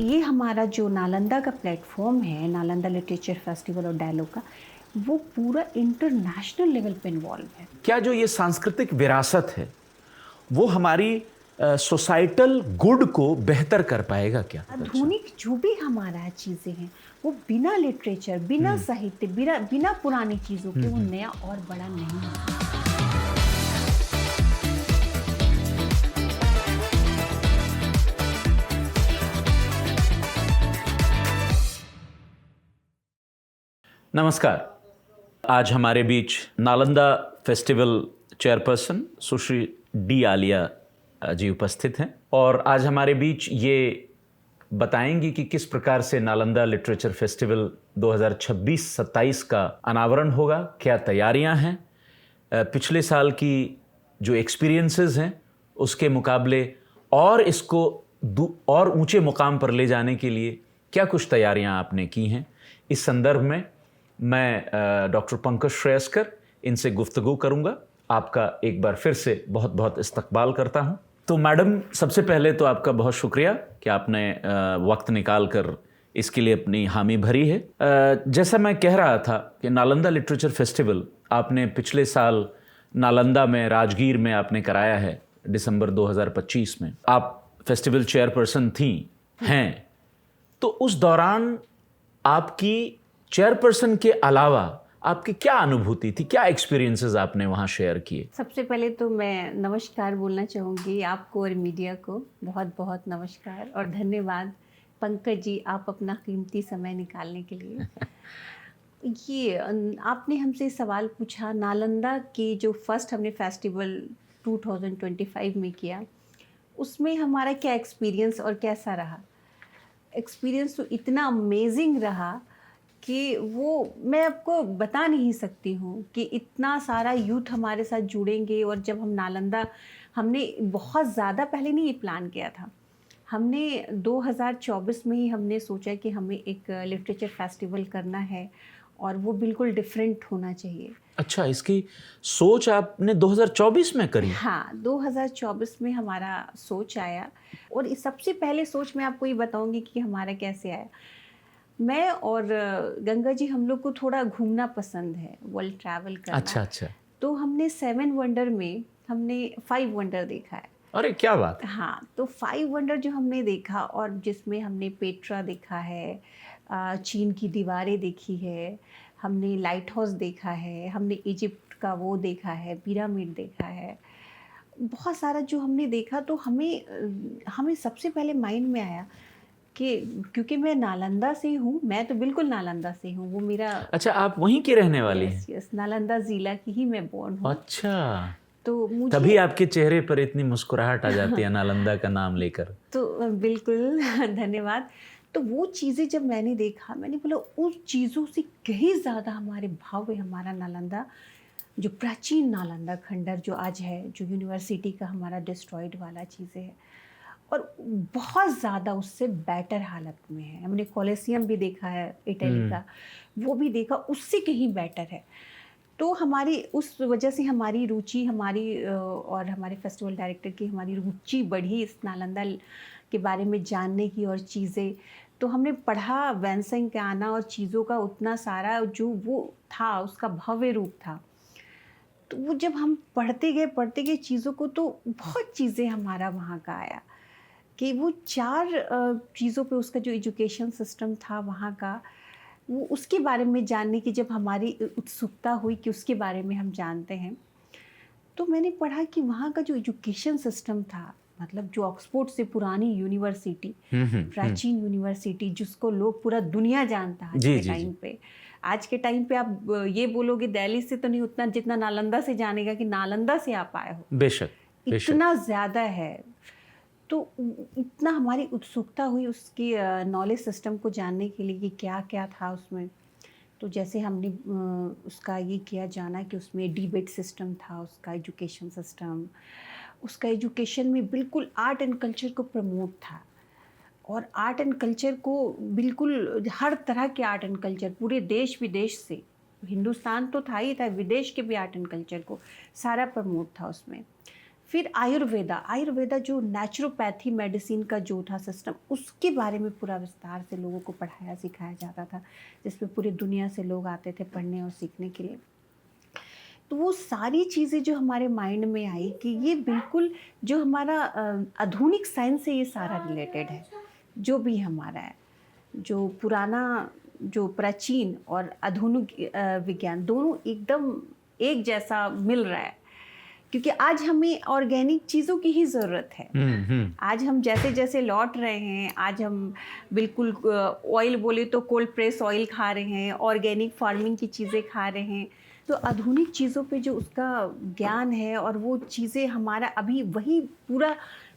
ये हमारा जो नालंदा का प्लेटफॉर्म है, नालंदा लिटरेचर फेस्टिवल और डायलॉग का, वो पूरा इंटरनेशनल लेवल पे इन्वॉल्व है। क्या जो ये सांस्कृतिक विरासत है वो हमारी सोसाइटल गुड को बेहतर कर पाएगा क्या? आधुनिक जो भी हमारा चीज़ें हैं, वो बिना लिटरेचर, बिना साहित्य, बिना बिना पुरानी चीज़ों के वो नया और बड़ा नहीं है। नमस्कार। आज हमारे बीच नालंदा फेस्टिवल चेयरपर्सन सुश्री डी आलिया जी उपस्थित हैं और आज हमारे बीच ये बताएंगी कि किस प्रकार से नालंदा लिटरेचर फेस्टिवल 2026-27 का अनावरण होगा, क्या तैयारियां हैं, पिछले साल की जो एक्सपीरियंसेस हैं उसके मुकाबले और इसको और ऊंचे मुकाम पर ले जाने के लिए क्या कुछ तैयारियां आपने की हैं। इस संदर्भ में मैं डॉक्टर पंकज श्रेयस्कर इनसे गुफ्तगू करूंगा। आपका एक बार फिर से बहुत बहुत इस्तकबाल करता हूं। तो मैडम, सबसे पहले तो आपका बहुत शुक्रिया कि आपने वक्त निकाल कर इसके लिए अपनी हामी भरी है। जैसा मैं कह रहा था कि नालंदा लिटरेचर फेस्टिवल आपने पिछले साल नालंदा में, राजगीर में आपने कराया है दिसंबर 2025 में। आप फेस्टिवल चेयरपर्सन थी हैं, तो उस दौरान आपकी चेयरपर्सन के अलावा आपकी क्या अनुभूति थी, क्या एक्सपीरियंसेस आपने वहाँ शेयर किए? सबसे पहले तो मैं नमस्कार बोलना चाहूँगी आपको और मीडिया को। बहुत बहुत नमस्कार और धन्यवाद पंकज जी, आप अपना कीमती समय निकालने के लिए। ये आपने हमसे सवाल पूछा, नालंदा की जो फर्स्ट हमने फेस्टिवल 2025 में किया, उसमें हमारा क्या एक्सपीरियंस और कैसा रहा। एक्सपीरियंस तो इतना अमेजिंग रहा कि वो मैं आपको बता नहीं सकती हूँ कि इतना सारा यूथ हमारे साथ जुड़ेंगे। और जब हम नालंदा, हमने बहुत ज़्यादा पहले नहीं ये प्लान किया था। हमने 2024 में ही हमने सोचा कि हमें एक लिटरेचर फेस्टिवल करना है और वो बिल्कुल डिफरेंट होना चाहिए। अच्छा, इसकी सोच आपने 2024 में करी? हाँ, 2024 में हमारा सोच आया। और इस सबसे पहले सोच मैं आपको ये बताऊंगी कि हमारा कैसे आया। मैं और गंगा जी, हम लोग को थोड़ा घूमना पसंद है, वर्ल्ड ट्रैवल करना। अच्छा अच्छा। तो हमने 7 वंडर में हमने 5 वंडर देखा है। अरे क्या बात! हाँ, तो 5 वंडर जो हमने देखा, और जिसमें हमने पेट्रा देखा है, चीन की दीवारें देखी है, हमने लाइट हाउस देखा है, हमने इजिप्ट का वो देखा है, पिरामिड देखा है, बहुत सारा जो हमने देखा। तो हमें सबसे पहले माइंड में आया कि क्योंकि मैं नालंदा से हूँ, मैं तो बिल्कुल नालंदा से हूँ, वो मेरा। अच्छा, आप वहीं की रहने वाली हैं? यस, नालंदा ज़िला की ही मैं बोर्न हूँ। अच्छा, तो मुझे तभी आपके चेहरे पर इतनी मुस्कुराहट आ जाती है नालंदा का नाम लेकर। तो बिल्कुल धन्यवाद। तो वो चीज़ें जब मैंने देखा, मैंने बोला उस चीज़ों से कहीं ज़्यादा हमारे भव्य हमारा नालंदा, जो प्राचीन नालंदा खंडर जो आज है, जो यूनिवर्सिटी का हमारा डिस्ट्रॉयड वाला चीज़ें है, और बहुत ज़्यादा उससे बेटर हालत में है। हमने कोलोसियम भी देखा है इटली का, वो भी देखा, उससे कहीं बेटर है। तो हमारी उस वजह से हमारी रुचि, हमारी और हमारे फेस्टिवल डायरेक्टर की हमारी रुचि बढ़ी इस नालंदा के बारे में जानने की और चीज़ें। तो हमने पढ़ा वैनसेंग के आना और चीज़ों का उतना सारा जो वो था, उसका भव्य रूप था। तो वो जब हम पढ़ते गए चीज़ों को, तो बहुत चीज़ें हमारा वहाँ का आया कि वो 4 चीज़ों पे उसका जो एजुकेशन सिस्टम था वहाँ का, वो उसके बारे में जानने की जब हमारी उत्सुकता हुई कि उसके बारे में हम जानते हैं, तो मैंने पढ़ा कि वहाँ का जो एजुकेशन सिस्टम था, मतलब जो ऑक्सफोर्ड से पुरानी यूनिवर्सिटी, प्राचीन यूनिवर्सिटी, जिसको लोग पूरा दुनिया जानता है आज के टाइम पे। आज के टाइम पे आप ये बोलोगे दिल्ली से तो नहीं उतना जितना नालंदा से जानेगा कि नालंदा से आप आए हो। बेशक, इतना ज़्यादा है। तो इतना हमारी उत्सुकता हुई उसकी नॉलेज सिस्टम को जानने के लिए कि क्या क्या था उसमें। तो जैसे हमने उसका ये किया जाना कि उसमें डिबेट सिस्टम था, उसका एजुकेशन सिस्टम, उसका एजुकेशन में बिल्कुल आर्ट एंड कल्चर को प्रमोट था। और आर्ट एंड कल्चर को बिल्कुल हर तरह के आर्ट एंड कल्चर, पूरे देश विदेश से, हिंदुस्तान तो था ही था, विदेश के भी आर्ट एंड कल्चर को सारा प्रमोट था उसमें। फिर आयुर्वेदा जो नेचुरोपैथी मेडिसिन का जो था सिस्टम, उसके बारे में पूरा विस्तार से लोगों को पढ़ाया सिखाया जाता था, जिसमें पूरी दुनिया से लोग आते थे पढ़ने और सीखने के लिए। तो वो सारी चीज़ें जो हमारे माइंड में आई कि ये बिल्कुल जो हमारा आधुनिक साइंस से ये सारा रिलेटेड है, जो भी हमारा है, जो पुराना, जो प्राचीन और आधुनिक विज्ञान दोनों एकदम एक जैसा मिल रहा है, क्योंकि आज हमें ऑर्गेनिक चीज़ों की ही ज़रूरत है। आज हम जैसे जैसे लौट रहे हैं, आज हम बिल्कुल ऑयल बोले तो कोल्ड प्रेस ऑयल खा रहे हैं, ऑर्गेनिक फार्मिंग की चीज़ें खा रहे हैं। तो आधुनिक चीज़ों पे जो उसका ज्ञान है और वो चीज़ें हमारा अभी वही पूरा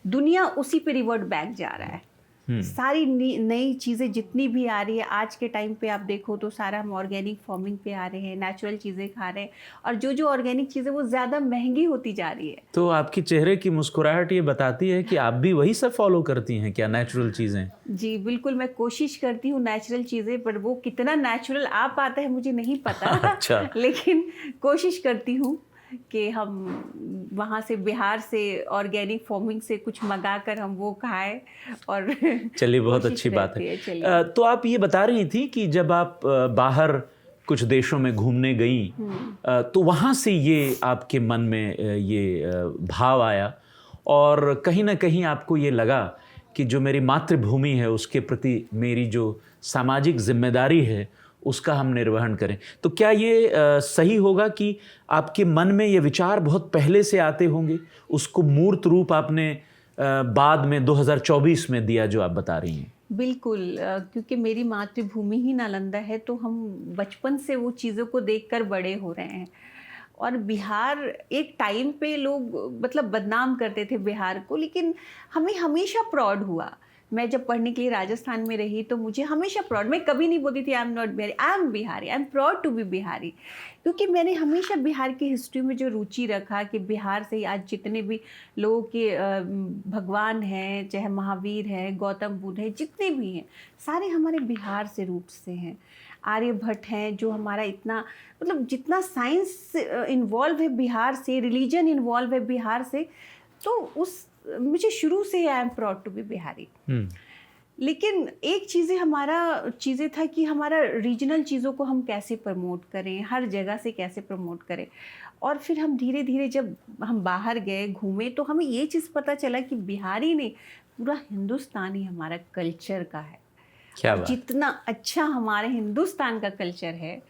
दुनिया उसी पे रिवर्ट बैक जा रहा है। सारी नई चीज़ें जितनी भी आ रही है आज के टाइम पे आप देखो तो सारा हम ऑर्गेनिक फार्मिंग पे आ रहे हैं, नेचुरल चीज़ें खा रहे हैं, और जो ऑर्गेनिक चीज़ें वो ज़्यादा महंगी होती जा रही है। तो आपकी चेहरे की मुस्कुराहट ये बताती है कि आप भी वही सब फॉलो करती हैं क्या, नेचुरल चीज़ें? जी बिल्कुल, मैं कोशिश करती हूँ नेचुरल चीज़ें, पर वो कितना नेचुरल आ पाता है मुझे नहीं पता। अच्छा। लेकिन कोशिश करती हूँ कि हम वहाँ से बिहार से ऑर्गेनिक फार्मिंग से कुछ मंगा कर हम वो खाएं। और चलिए, बहुत अच्छी बात है। तो आप ये बता रही थी कि जब आप बाहर कुछ देशों में घूमने गई तो वहाँ से ये आपके मन में ये भाव आया, और कहीं ना कहीं आपको ये लगा कि जो मेरी मातृभूमि है उसके प्रति मेरी जो सामाजिक जिम्मेदारी है उसका हम निर्वहन करें। तो क्या ये सही होगा कि आपके मन में ये विचार बहुत पहले से आते होंगे, उसको मूर्त रूप आपने बाद में 2024 में दिया जो आप बता रही हैं? बिल्कुल, क्योंकि मेरी मातृभूमि ही नालंदा है, तो हम बचपन से वो चीज़ों को देखकर बड़े हो रहे हैं। और बिहार एक टाइम पे लोग मतलब बदनाम करते थे बिहार को, लेकिन हमें हमेशा प्राउड हुआ। मैं जब पढ़ने के लिए राजस्थान में रही तो मुझे हमेशा प्राउड, मैं कभी नहीं बोलती थी I am not Bihari, I am Bihari, I am proud to be Bihari, क्योंकि मैंने हमेशा बिहार की हिस्ट्री में जो रुचि रखा कि बिहार से आज जितने भी लोगों के भगवान हैं, चाहे महावीर हैं, गौतम बुद्ध हैं, जितने भी हैं सारे हमारे बिहार से रूट से हैं। आर्यभट्ट हैं जो हमारा इतना मतलब जितना साइंस इन्वॉल्व है बिहार से, रिलीजन इन्वॉल्व है बिहार से, तो उस मुझे शुरू से I am proud to be Bihari. लेकिन एक चीज़ें था कि हमारा रीजनल चीज़ों को हम कैसे प्रमोट करें, हर जगह से कैसे प्रमोट करें। और फिर हम धीरे धीरे जब हम बाहर गए घूमे तो हमें ये चीज़ पता चला कि बिहारी नहीं, पूरा हिंदुस्तान ही हमारा कल्चर का है। क्या बात। जितना अच्छा हमारे हिंदुस्तान का कल्चर है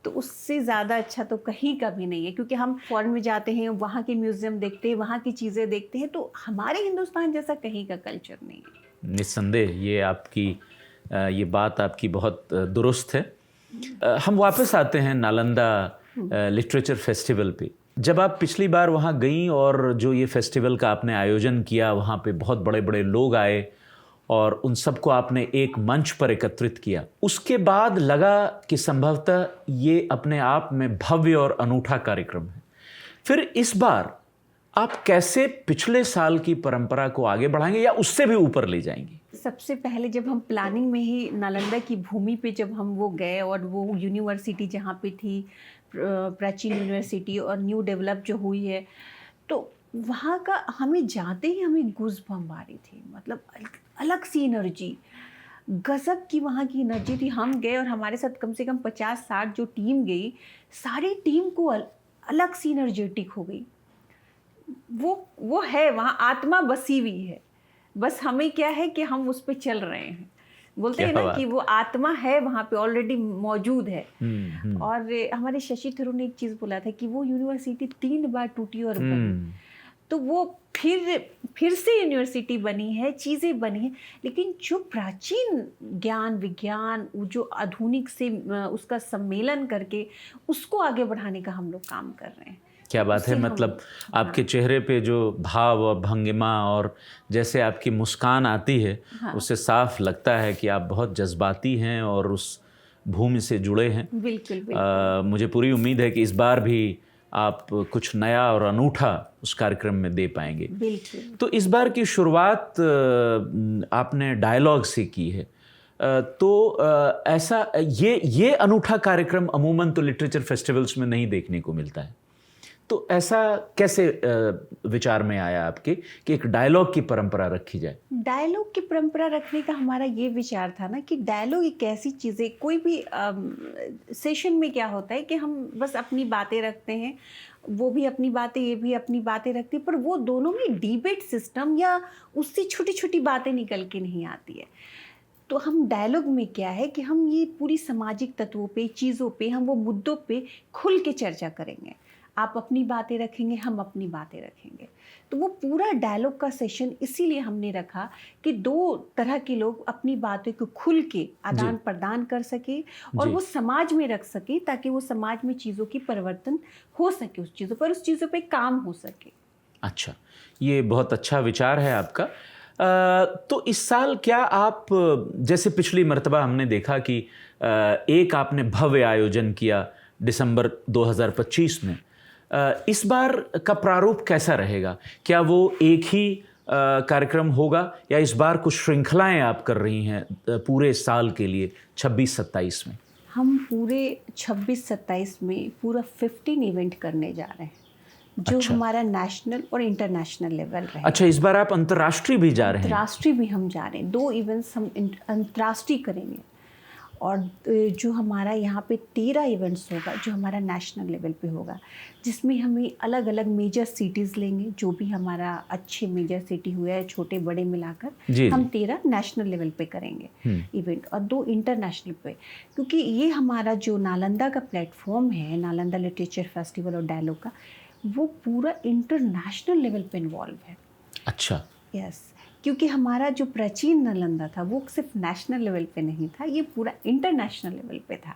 तो उससे ज़्यादा अच्छा तो कहीं का भी नहीं है, क्योंकि हम फॉरेन में जाते हैं, वहाँ के म्यूज़ियम देखते हैं, वहाँ की चीज़ें देखते हैं, तो हमारे हिंदुस्तान जैसा कहीं का कल्चर नहीं है। निस्संदेह ये बात आपकी बहुत दुरुस्त है। हम वापस आते हैं नालंदा लिटरेचर फेस्टिवल पे। जब आप पिछली बार वहाँ गई और जो ये फेस्टिवल का आपने आयोजन किया, वहाँ पे बहुत बड़े बड़े लोग आए और उन सबको आपने एक मंच पर एकत्रित किया, उसके बाद लगा कि संभवतः ये अपने आप में भव्य और अनूठा कार्यक्रम है। फिर इस बार आप कैसे पिछले साल की परंपरा को आगे बढ़ाएंगे या उससे भी ऊपर ले जाएंगे? सबसे पहले जब हम प्लानिंग में ही नालंदा की भूमि पे जब हम वो गए और वो यूनिवर्सिटी जहाँ पे थी, प्राचीन यूनिवर्सिटी और न्यू डेवलप जो हुई है, तो वहाँ का हमें जाते ही हमें गूज़बम्प आ रही थी, मतलब अलग सी एनर्जी, गजब की वहाँ की एनर्जी थी। हम गए और हमारे साथ कम से कम 50-60 जो टीम गई, सारी टीम को अलग सी एनर्जेटिक हो गई। वो है वहाँ आत्मा बसी हुई है, बस हमें क्या है कि हम उस पर चल रहे हैं। बोलते हैं ना कि वो आत्मा है वहाँ पे ऑलरेडी मौजूद है। और हमारे शशि थरूर ने एक चीज़ बोला था कि वो यूनिवर्सिटी 3 बार टूटी और बनी, तो वो फिर से यूनिवर्सिटी बनी है, चीज़ें बनी हैं, लेकिन जो प्राचीन ज्ञान विज्ञान जो आधुनिक से उसका सम्मेलन करके उसको आगे बढ़ाने का हम लोग काम कर रहे हैं। क्या बात है। मतलब आपके चेहरे पे जो भाव और भंगिमा और जैसे आपकी मुस्कान आती है, उससे साफ लगता है कि आप बहुत जज्बाती हैं और उस भूमि से जुड़े हैं। बिल्कुल। मुझे पूरी उम्मीद है कि इस बार भी आप कुछ नया और अनूठा उस कार्यक्रम में दे पाएंगे। बिल्कुल। तो इस बार की शुरुआत आपने डायलॉग से की है, तो ऐसा ये अनूठा कार्यक्रम अमूमन तो लिटरेचर फेस्टिवल्स में नहीं देखने को मिलता है। तो ऐसा कैसे विचार में आया आपके कि एक डायलॉग की परंपरा रखी जाए? डायलॉग की परंपरा रखने का हमारा ये विचार था ना कि डायलॉग एक ऐसी चीज़ है, कोई भी सेशन में क्या होता है कि हम बस अपनी बातें रखते हैं, वो भी अपनी बातें, ये भी अपनी बातें रखती है, पर वो दोनों में डिबेट सिस्टम या उससे छोटी छोटी बातें निकल के नहीं आती है। तो हम डायलॉग में क्या है कि हम ये पूरी सामाजिक तत्वों पे, चीज़ों पे, हम वो मुद्दों पे खुल के चर्चा करेंगे। आप अपनी बातें रखेंगे, हम अपनी बातें रखेंगे। तो वो पूरा डायलॉग का सेशन इसीलिए हमने रखा कि दो तरह के लोग अपनी बातों को खुल के आदान प्रदान कर सके और जी। वो समाज में रख सके, ताकि वो समाज में चीज़ों की परिवर्तन हो सके, उस चीज़ों पर, उस चीज़ों पे काम हो सके। अच्छा, ये बहुत अच्छा विचार है आपका। तो इस साल क्या आप, जैसे पिछली मर्तबा हमने देखा कि एक आपने भव्य आयोजन किया दिसंबर 2025 में, इस बार का प्रारूप कैसा रहेगा? क्या वो एक ही कार्यक्रम होगा या इस बार कुछ श्रृंखलाएं आप कर रही हैं पूरे साल के लिए 26-27 में? हम पूरे 26-27 में पूरा 15 इवेंट करने जा रहे हैं, जो अच्छा। हमारा नेशनल और इंटरनेशनल लेवल रहे। अच्छा, इस बार आप अंतर्राष्ट्रीय भी जा रहे हैं? अंतर्राष्ट्रीय भी हम जा रहे हैं, 2 इवेंट्स हम अंतर्राष्ट्रीय करेंगे। और जो हमारा यहाँ पे 13 इवेंट्स होगा, जो हमारा नेशनल लेवल पे होगा, जिसमें हमें अलग अलग मेजर सिटीज़ लेंगे, जो भी हमारा अच्छे मेजर सिटी हुए हैं, छोटे बड़े मिलाकर जी, हम जी। 13 नेशनल लेवल पे करेंगे इवेंट और 2 इंटरनेशनल पे, क्योंकि ये हमारा जो नालंदा का प्लेटफॉर्म है, नालंदा लिटरेचर फेस्टिवल और डायलॉग का, वो पूरा इंटरनेशनल लेवल पे इन्वॉल्व है। अच्छा। यस, क्योंकि हमारा जो प्राचीन नालंदा था वो सिर्फ नेशनल लेवल पे नहीं था, ये पूरा इंटरनेशनल लेवल पे था।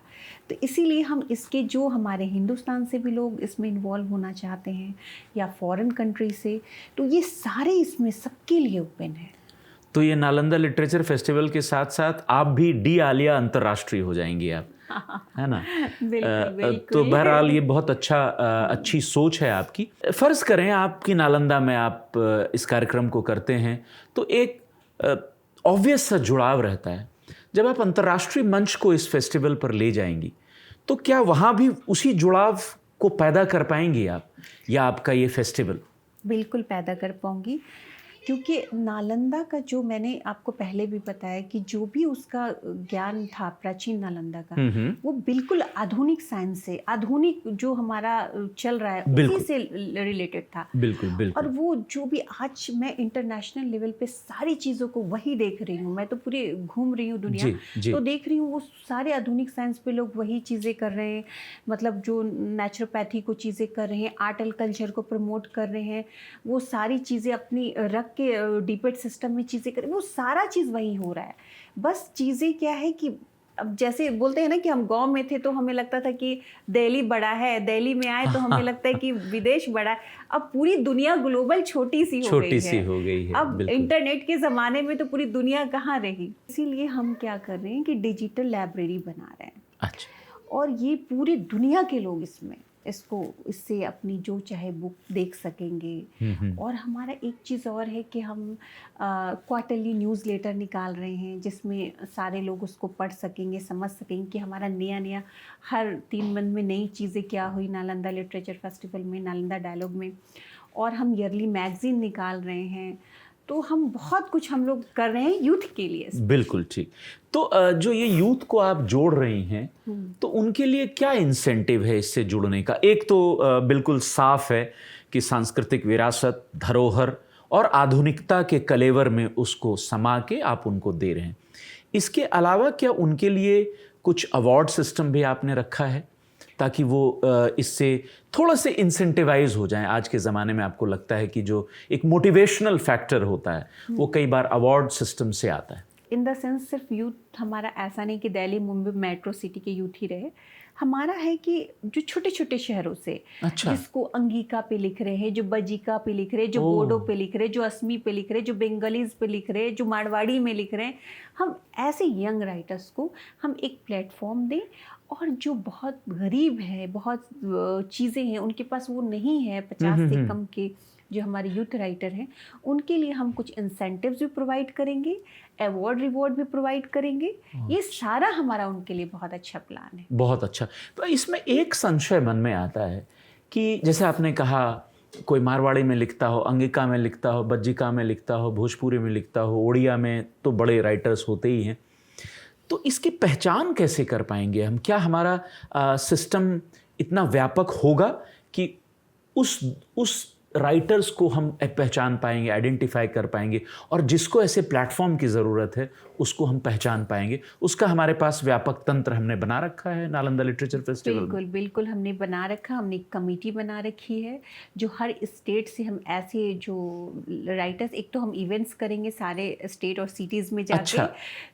तो इसीलिए हम इसके, जो हमारे हिंदुस्तान से भी लोग इसमें इन्वॉल्व होना चाहते हैं या फॉरेन कंट्री से, तो ये सारे इसमें सबके लिए ओपन है। तो ये नालंदा लिटरेचर फेस्टिवल के साथ साथ आप भी डी आलिया अंतर्राष्ट्रीय हो जाएंगी आप, है ना? बिल्कुल बिल्कुल। तो बहरहाल ये बहुत अच्छी सोच है आपकी। फ़र्ज़ करें आपकी नालंदा में आप इस कार्यक्रम को करते हैं, तो एक ऑब्वियस सा जुड़ाव रहता है। जब आप अंतर्राष्ट्रीय मंच को इस फेस्टिवल पर ले जाएंगी, तो क्या वहाँ भी उसी जुड़ाव को पैदा कर पाएंगी आप, या आपका ये फेस्टिवल? बिल्कुल पैदा कर पाऊंगी, क्योंकि नालंदा का, जो मैंने आपको पहले भी बताया कि जो भी उसका ज्ञान था प्राचीन नालंदा का, वो बिल्कुल आधुनिक साइंस से, आधुनिक जो हमारा चल रहा है बिल्कुल। उसी से रिलेटेड था। बिल्कुल और बिल्कुल। वो जो भी आज मैं इंटरनेशनल लेवल पे सारी चीज़ों को वही देख रही हूँ, मैं तो पूरी घूम रही हूँ दुनिया, जी, जी। तो देख रही हूँ वो सारे आधुनिक साइंस पे लोग वही चीज़ें कर रहे हैं, मतलब जो नेचुरोपैथी को चीज़ें कर रहे हैं, आर्ट एंड कल्चर को प्रमोट कर रहे हैं, वो सारी चीज़ें अपनी रख के डिबेट सिस्टम में चीज़ें कर, वो सारा चीज़ वही हो रहा है। बस चीज़ें क्या है कि अब जैसे बोलते हैं ना कि हम गांव में थे तो हमें लगता था कि दिल्ली बड़ा है, दिल्ली में आए तो हमें लगता है कि विदेश बड़ा है। अब पूरी दुनिया ग्लोबल छोटी सी हो गई है। अब बिल्कुल। इंटरनेट के ज़माने में तो पूरी दुनिया कहाँ रही। इसीलिए हम क्या कर रहे हैं कि डिजिटल लाइब्रेरी बना रहे हैं, अच्छा। और ये पूरी दुनिया के लोग इससे अपनी जो चाहे बुक देख सकेंगे। और हमारा एक चीज़ और है कि हम क्वार्टरली न्यूज़लेटर निकाल रहे हैं, जिसमें सारे लोग उसको पढ़ सकेंगे, समझ सकेंगे कि हमारा नया हर 3 मंथ में नई चीज़ें क्या हुई नालंदा लिटरेचर फेस्टिवल में, नालंदा डायलॉग में। और हम ईयरली मैगजीन निकाल रहे हैं, तो हम बहुत कुछ हम लोग कर रहे हैं यूथ के लिए। बिल्कुल ठीक। तो जो ये यूथ को आप जोड़ रही हैं, तो उनके लिए क्या इंसेंटिव है इससे जुड़ने का? एक तो बिल्कुल साफ है कि सांस्कृतिक विरासत, धरोहर और आधुनिकता के कलेवर में उसको समा के आप उनको दे रहे हैं। इसके अलावा क्या उनके लिए कुछ अवार्ड सिस्टम भी आपने रखा है, ताकि वो इससे थोड़ा से इंसेंटिवाइज हो जाएं? आज के ज़माने में आपको लगता है कि जो एक मोटिवेशनल फैक्टर होता है वो कई बार अवार्ड सिस्टम से आता है। इन द सेंस सिर्फ यूथ हमारा ऐसा नहीं कि दिल्ली मुंबई मेट्रो सिटी के यूथ ही रहे, हमारा है कि जो छोटे छोटे शहरों से, अच्छा। जिसको अंगिका पे लिख रहे हैं, जो बजिका पे लिख रहे हैं, जो बोडो पे लिख रहे हैं, जो असमी पे लिख रहे हैं, जो बंगालीज पे लिख रहे हैं, जो मारवाड़ी में लिख रहे हैं, हम ऐसे यंग राइटर्स को हम एक प्लेटफॉर्म दें। और जो बहुत गरीब है, बहुत चीज़ें हैं उनके पास वो नहीं है, 50 से कम के जो हमारे यूथ राइटर हैं, उनके लिए हम कुछ इंसेंटिव्स भी प्रोवाइड करेंगे, अवार्ड रिवॉर्ड भी प्रोवाइड करेंगे। ये सारा हमारा उनके लिए बहुत अच्छा प्लान है। बहुत अच्छा। तो इसमें एक संशय मन में आता है कि जैसे आपने कहा कोई मारवाड़ी में लिखता हो, अंगिका में लिखता हो, बज्जिका में लिखता हो, भोजपुरी में लिखता हो, ओडिया में तो बड़े राइटर्स होते ही हैं। तो इसकी पहचान कैसे कर पाएंगे हम? क्या हमारा सिस्टम इतना व्यापक होगा कि उस राइटर्स को हम पहचान पाएंगे, आइडेंटिफाई कर पाएंगे, और जिसको ऐसे प्लेटफॉर्म की ज़रूरत है उसको हम पहचान पाएंगे? उसका हमारे पास व्यापक तंत्र हमने बना रखा है नालंदा लिटरेचर फेस्टिवल में? बिल्कुल बिल्कुल हमने बना रखा, हमने एक कमेटी बना रखी है जो हर स्टेट से हम ऐसे जो राइटर्स, एक तो हम इवेंट्स करेंगे सारे स्टेट और सिटीज़ में जाके, अच्छा,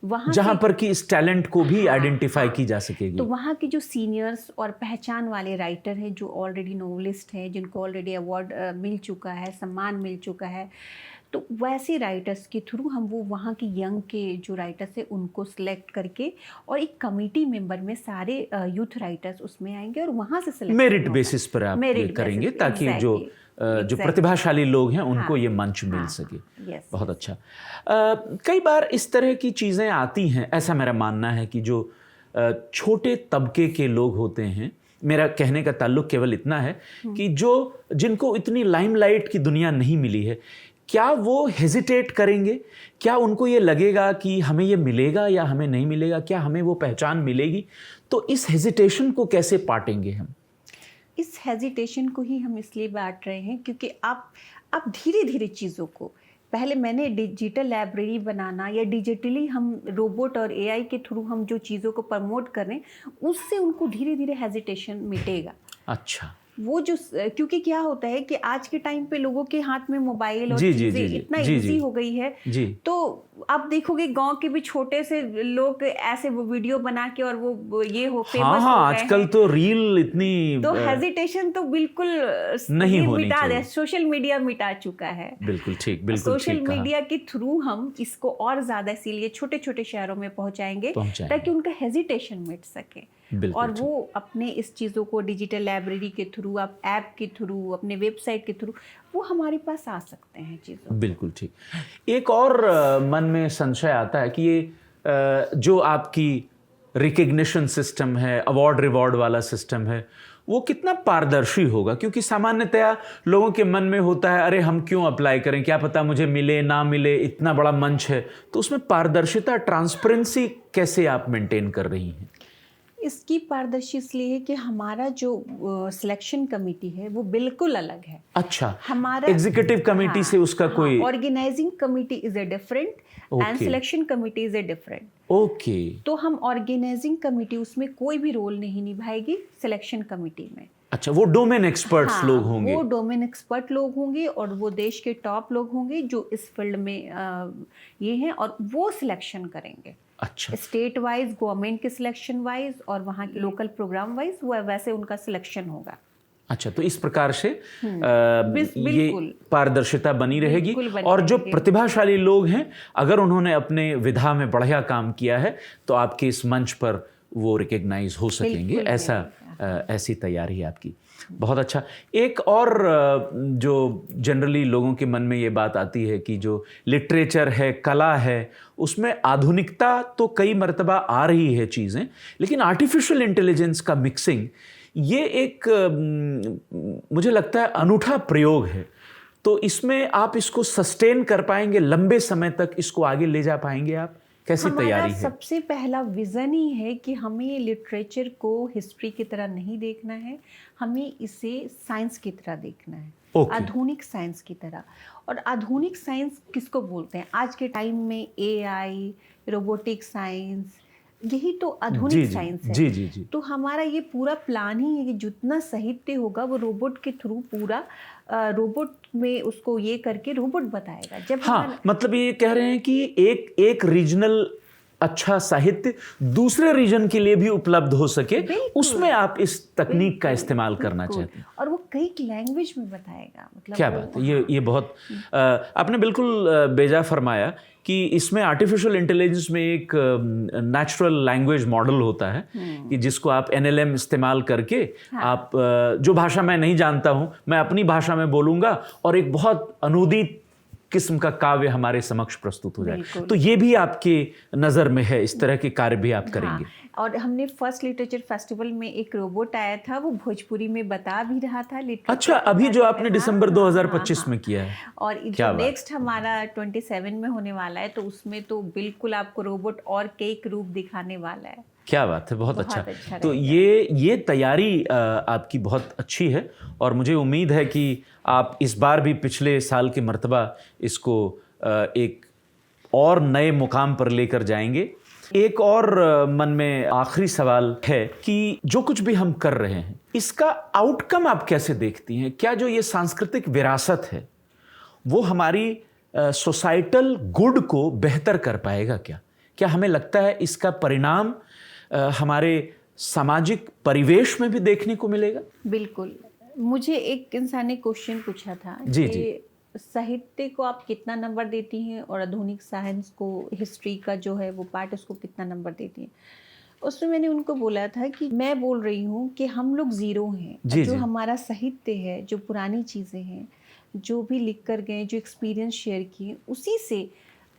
वहाँ जहाँ से- पर कि इस टैलेंट को भी हाँ, आइडेंटिफाई हाँ। की जा सकेगी। तो वहाँ के जो सीनियर्स और पहचान वाले राइटर हैं, जो ऑलरेडी नोवेलिस्ट हैं, जिनको ऑलरेडी अवार्ड मिल चुका है, सम्मान मिल चुका है, तो वैसे राइटर्स के थ्रू हम वो वहाँ के यंग के जो राइटर्स हैं उनको सिलेक्ट करके, और एक कमेटी मेंबर में सारे यूथ राइटर्स उसमें आएंगे और वहाँ से सिलेक्ट मेरिट बेसिस पर आप ये करेंगे ताकि जो प्रतिभाशाली लोग हैं उनको ये मंच मिल सके। बहुत अच्छा। कई बार इस तरह की चीज़ें आती हैं, ऐसा मेरा मानना है कि जो छोटे तबके के लोग होते हैं, मेरा कहने का ताल्लुक केवल इतना है कि जिनको इतनी लाइमलाइट की दुनिया नहीं मिली है, क्या वो हेजिटेट करेंगे? क्या उनको ये लगेगा कि हमें ये मिलेगा या हमें नहीं मिलेगा? क्या हमें वो पहचान मिलेगी? तो इस हेजिटेशन को कैसे पाटेंगे हम? इस हेजिटेशन को ही हम इसलिए बांट रहे हैं क्योंकि आप धीरे धीरे चीज़ों को, पहले मैंने डिजिटल लाइब्रेरी बनाना या डिजिटली हम रोबोट और एआई के थ्रू हम जो चीज़ों को प्रमोट कर रहे हैं, उससे उनको धीरे धीरे हेजिटेशन मिटेगा। अच्छा, वो जो, क्योंकि क्या होता है कि आज के टाइम पे लोगों के हाथ में मोबाइल और जी, चीज़ें जी, इतना जी, इजी जी। हो गई है, जी। तो आप देखोगे गांव के भी छोटे से लोग ऐसे वो वीडियो बना के और वो ये हो फेमस हाँ, हो गए आजकल हैं। तो रील इतनी तो हेजिटेशन तो बिल्कुल नहीं ये होनी मिटा चाहिए। दे, सोशल मीडिया मिटा चुका है। बिल्कुल ठीक, बिल्कुल सोशल ठीक कहा। मीडिया के थ्रू हम इसको और ज़्यादा इसीलिए छोटे छोटे शहरों में पहुंचाएंगे ताकि उनका हेजिटेशन मिट सके, बिल्कुल और वो अपने इस चीज़ों को डिजिटल लाइब्रेरी के थ्रू, आप ऐप के थ्रू, अपने वेबसाइट के थ्रू वो हमारे पास आ सकते हैं चीज़ों। बिल्कुल ठीक। एक और मन में संशय आता है कि ये जो आपकी रिकग्निशन सिस्टम है, अवार्ड रिवॉर्ड वाला सिस्टम है, वो कितना पारदर्शी होगा? क्योंकि सामान्यतया लोगों के मन में होता है, अरे हम क्यों अप्लाई करें, क्या पता मुझे मिले ना मिले, इतना बड़ा मंच है। तो उसमें पारदर्शिता, ट्रांसपेरेंसी कैसे आप मेंटेन कर रही हैं? इसकी पारदर्शी इसलिए है कि हमारा जो सिलेक्शन कमेटी है वो बिल्कुल अलग है। अच्छा, हमारा एग्जीक्यूटिव कमेटी से उसका कोई organising committee is a different and selection committee is a different. Okay. तो हम ऑर्गेनाइजिंग कमिटी, उसमें कोई भी रोल नहीं निभाएगी सिलेक्शन कमिटी में। अच्छा, वो डोमेन एक्सपर्ट्स लोग होंगे? वो डोमेन एक्सपर्ट लोग होंगे और वो देश के टॉप लोग होंगे जो इस फील्ड में ये हैं, और वो सिलेक्शन करेंगे। अच्छा, स्टेट वाइज, गवर्नमेंट के सिलेक्शन वाइज और वहाँ के लोकल प्रोग्राम वाइज वो वैसे उनका सिलेक्शन होगा। अच्छा, तो इस प्रकार से ये बिल्कुल पारदर्शिता बनी रहेगी, और जो प्रतिभाशाली लोग हैं, अगर उन्होंने अपने विधा में बढ़िया काम किया है तो आपके इस मंच पर वो रिकग्नाइज हो सकेंगे। ऐसी तैयारी है आपकी। बहुत अच्छा। एक और जो जनरली लोगों के मन में ये बात आती है कि जो लिटरेचर है, कला है, उसमें आधुनिकता तो कई मर्तबा आ रही है चीज़ें, लेकिन आर्टिफिशियल इंटेलिजेंस का मिक्सिंग, ये एक मुझे लगता है अनूठा प्रयोग है। तो इसमें आप इसको सस्टेन कर पाएंगे, लंबे समय तक इसको आगे ले जा पाएंगे आप? कैसी तैयारी है? सबसे पहला विजन ही है कि हमें लिटरेचर को हिस्ट्री की तरह नहीं देखना है, हमें इसे साइंस की तरह देखना है। आधुनिक साइंस की तरह। और आधुनिक साइंस किसको बोलते हैं? आज के टाइम में एआई, रोबोटिक साइंस, यही तो आधुनिक साइंस है। जी, जी, जी। तो हमारा ये पूरा प्लान ही है कि जितना साहित्य होगा वो रोबोट के थ्रू पूरा रोबोट में उसको ये करके रोबोट बताएगा। जब मतलब ये कह रहे हैं कि एक रीजनल अच्छा साहित्य दूसरे रीजन के लिए भी उपलब्ध हो सके, उसमें आप इस तकनीक का इस्तेमाल करना चाहते हैं। और वो कई लैंग्वेज में बताएगा। मतलब क्या बात है, ये बहुत आपने बिल्कुल बेजा फरमाया कि इसमें आर्टिफिशियल इंटेलिजेंस में एक नेचुरल लैंग्वेज मॉडल होता है कि जिसको आप NLM इस्तेमाल करके आप जो भाषा मैं नहीं जानता हूं, मैं अपनी भाषा में बोलूंगा और एक बहुत अनूदित किस्म का काव्य हमारे समक्ष प्रस्तुत हो जाए। बिल्कुल। तो ये भी आपके नज़र में है, इस तरह के कार्य भी आप करेंगे? हाँ, और हमने फर्स्ट लिटरेचर फेस्टिवल में एक रोबोट आया था, वो भोजपुरी में बता भी रहा था लिटरेचर। अच्छा, अभी जो आपने दिसंबर हाँ, 2025 हाँ, में किया है, और क्या जो बात। नेक्स्ट हमारा 27 में होने वाला है, तो उसमें तो बिल्कुल आपको रोबोट और केक रूप दिखाने वाला है। क्या बात है, बहुत बहुत अच्छा। अच्छा तो रहेगा। ये तैयारी आपकी बहुत अच्छी है और मुझे उम्मीद है कि आप इस बार भी पिछले साल की मर्तबा इसको एक और नए मुकाम पर लेकर जाएंगे। एक और मन में आखिरी सवाल है कि जो कुछ भी हम कर रहे हैं, इसका आउटकम आप कैसे देखती हैं? क्या जो ये सांस्कृतिक विरासत है वो हमारी सोसाइटल गुड को बेहतर कर पाएगा? क्या हमें लगता है इसका परिणाम हमारे सामाजिक परिवेश में भी देखने को मिलेगा? बिल्कुल। मुझे एक इंसान ने क्वेश्चन पूछा था जी, कि साहित्य को आप कितना नंबर देती हैं और आधुनिक साइंस को, हिस्ट्री का जो है वो पार्ट, उसको कितना नंबर देती हैं? उसमें मैंने उनको बोला था कि मैं बोल रही हूँ कि हम लोग ज़ीरो हैं। जी, जो जी। हमारा साहित्य है, जो पुरानी चीज़ें हैं, जो भी लिख कर गए, जो एक्सपीरियंस शेयर किए, उसी से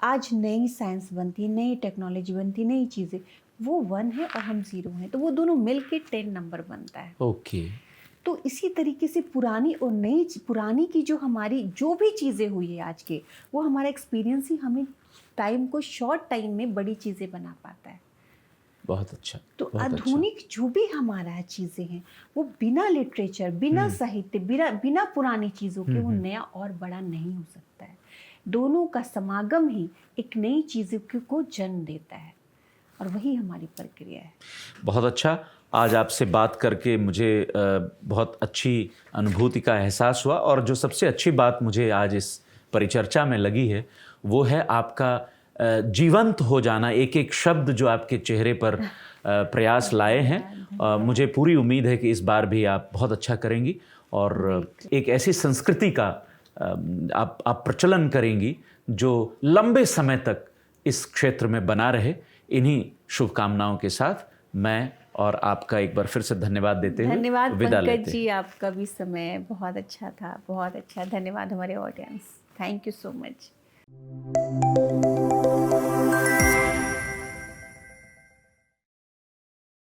आज नई साइंस बनती है, नई टेक्नोलॉजी बनती है, नई चीज़ें। वो 1 है और हम 0 हैं, तो वो दोनों मिल के 10 नंबर बनता है। ओके। तो इसी तरीके से पुरानी और नई पुरानी की जो हमारी जो भी चीज़ें हुई है आज के, वो हमारा एक्सपीरियंस ही हमें टाइम को शॉर्ट टाइम में बड़ी चीज़ें बना पाता है। बहुत अच्छा। तो बहुत अच्छा। आधुनिक जो भी हमारा चीज़ें हैं, वो बिना लिटरेचर, बिना साहित्य, बिना पुरानी चीज़ों के वो नया और बड़ा नहीं हो सकता है। दोनों का समागम ही एक नई चीज़ों को जन्म देता है, और वही हमारी प्रक्रिया है। बहुत अच्छा। आज आपसे बात करके मुझे बहुत अच्छी अनुभूति का एहसास हुआ और जो सबसे अच्छी बात मुझे आज इस परिचर्चा में लगी है वो है आपका जीवंत हो जाना, एक एक शब्द जो आपके चेहरे पर प्रयास लाए हैं। मुझे पूरी उम्मीद है कि इस बार भी आप बहुत अच्छा करेंगी और एक ऐसी संस्कृति का आप प्रचलन करेंगी जो लंबे समय तक इस क्षेत्र में बना रहे। इन्हीं शुभकामनाओं के साथ मैं और आपका एक बार फिर से धन्यवाद देते हुए धन्यवाद विदा लेते पंकज जी, आपका भी समय बहुत अच्छा था, बहुत अच्छा। धन्यवाद हमारे audience, thank you so much.